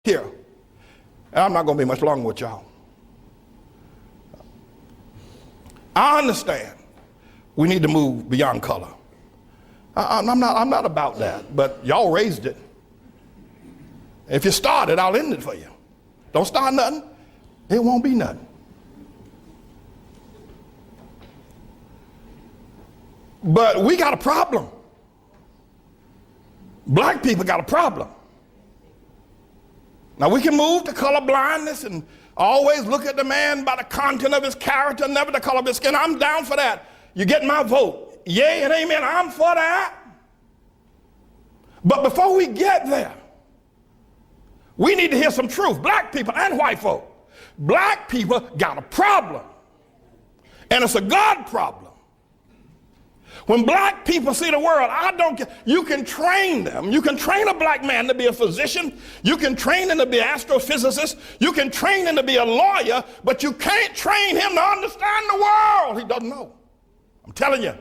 here. And I'm not going to be much longer with y'all. I understand we need to move beyond color. I'm not about that, but y'all raised it. If you start it, I'll end it for you. Don't start nothing, it won't be nothing. But we got a problem. Black people got a problem. Now we can move to color blindness and always look at the man by the content of his character, never the color of his skin. I'm down for that. You get my vote. Yay and amen, I'm for that. But before we get there, we need to hear some truth. Black people and white folk. Black people got a problem. And it's a God problem. When black people see the world, I don't care. You can train them. You can train a black man to be a physician. You can train him to be an astrophysicist. You can train him to be a lawyer, but you can't train him to understand the world. He doesn't know. I'm telling you.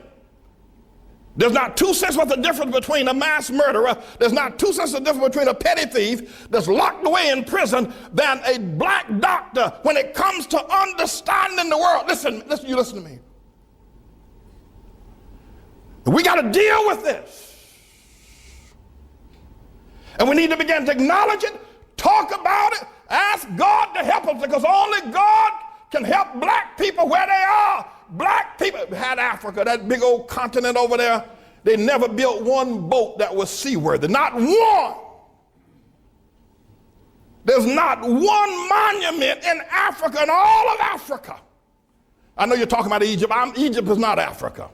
There's not 2 cents worth of difference between a mass murderer. There's not 2 cents of difference between a petty thief that's locked away in prison than a black doctor when it comes to understanding the world. Listen, you listen to me. We got to deal with this. And we need to begin to acknowledge it, talk about it, ask God to help us, because only God can help black people where they are. Black people had Africa, that big old continent over there. They never built one boat that was seaworthy, not one. There's not one monument in Africa, in all of Africa. I know you're talking about Egypt. Egypt is not Africa.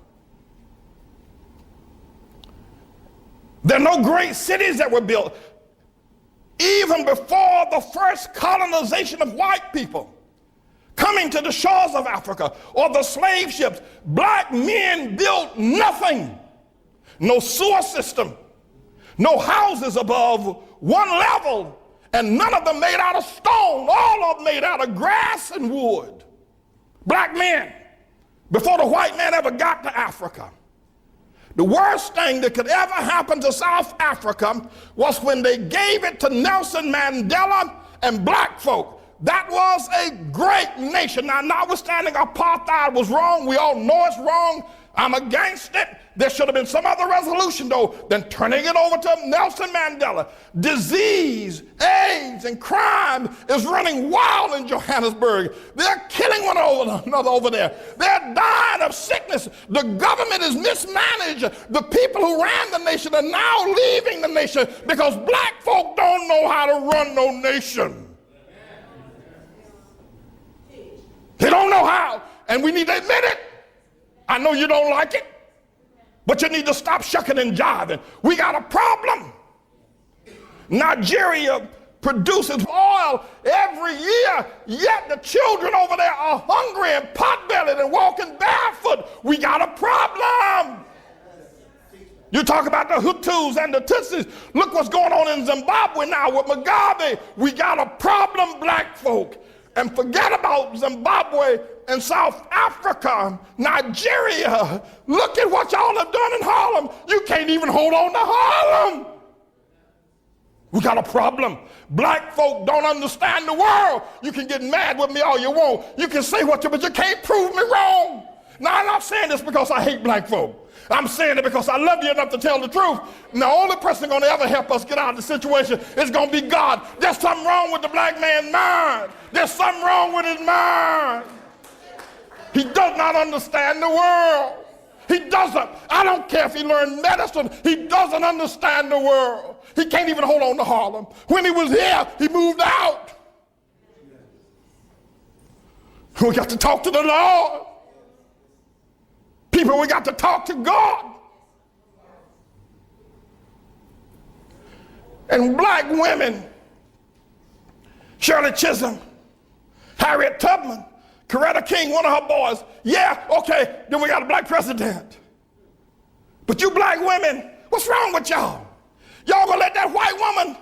There are no great cities that were built. Even before the first colonization of white people coming to the shores of Africa or the slave ships, black men built nothing. No sewer system, no houses above one level, and none of them made out of stone, all of them made out of grass and wood. Black men, before the white man ever got to Africa. The worst thing that could ever happen to South Africa was when they gave it to Nelson Mandela and black folk. That was a great nation. Now, notwithstanding apartheid was wrong, we all know it's wrong. I'm against it. There should have been some other resolution, though, than turning it over to Nelson Mandela. Disease, AIDS, and crime is running wild in Johannesburg. They're killing one another over there. They're dying of sickness. The government is mismanaged. The people who ran the nation are now leaving the nation because black folk don't know how to run no nation. They don't know how, and we need to admit it. I know you don't like it, but you need to stop shucking and jiving. We got a problem. Nigeria produces oil every year, yet the children over there are hungry and pot-bellied and walking barefoot. We got a problem. You talk about the Hutus and the Tutsis. Look what's going on in Zimbabwe now with Mugabe. We got a problem, black folk. And forget about Zimbabwe and South Africa, Nigeria. Look at what y'all have done in Harlem. You can't even hold on to Harlem. We got a problem. Black folk don't understand the world. You can get mad with me all you want. You can say what you, but you can't prove me wrong. Now, I'm not saying this because I hate black folk. I'm saying it because I love you enough to tell the truth. And the only person going to ever help us get out of the situation is going to be God. There's something wrong with the black man's mind. There's something wrong with his mind. He does not understand the world. He doesn't. I don't care if he learned medicine. He doesn't understand the world. He can't even hold on to Harlem. When he was here, he moved out. We got to talk to the Lord. People, we got to talk to God. And black women, Shirley Chisholm, Harriet Tubman, Coretta King, one of her boys. Yeah, okay, then we got a black president. But you black women, what's wrong with y'all? Y'all gonna let that white woman,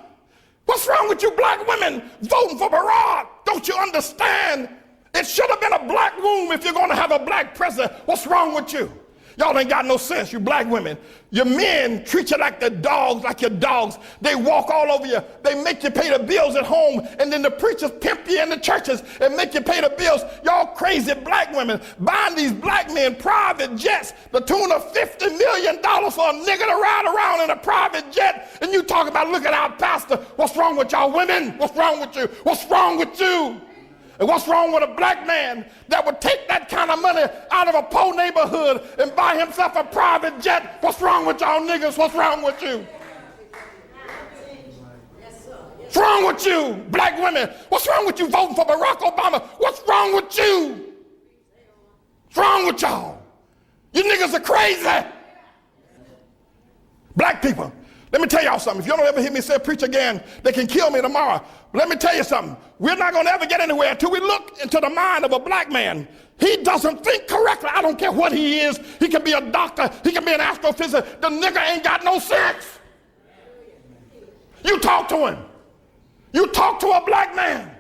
what's wrong with you black women voting for Barack? Don't you understand? It should have been a black womb if you're going to have a black president. What's wrong with you? Y'all ain't got no sense, you black women. Your men treat you like the dogs, like your dogs. They walk all over you. They make you pay the bills at home, and then the preachers pimp you in the churches and make you pay the bills. Y'all crazy black women buying these black men private jets, the tune of $50 million for a nigga to ride around in a private jet. And you talk about, look at our pastor. What's wrong with y'all women? What's wrong with you? What's wrong with you? And what's wrong with a black man that would take that kind of money out of a poor neighborhood and buy himself a private jet? What's wrong with y'all niggas? What's wrong with you? What's wrong with you, black women? What's wrong with you voting for Barack Obama? What's wrong with you? What's wrong with y'all? You niggas are crazy. Black people, let me tell y'all something. If you don't ever hear me say preach again, they can kill me tomorrow. But let me tell you something. We're not going to ever get anywhere until we look into the mind of a black man. He doesn't think correctly. I don't care what he is. He can be a doctor. He can be an astrophysicist. The nigga ain't got no sense. You talk to him. You talk to a black man.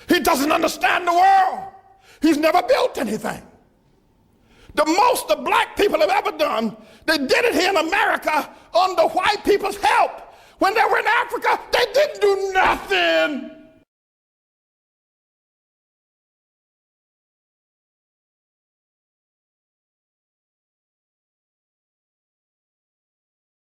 He doesn't understand the world. He's never built anything. The most the black people have ever done, they did it here in America under white people's help. When they were in Africa, they didn't do nothing.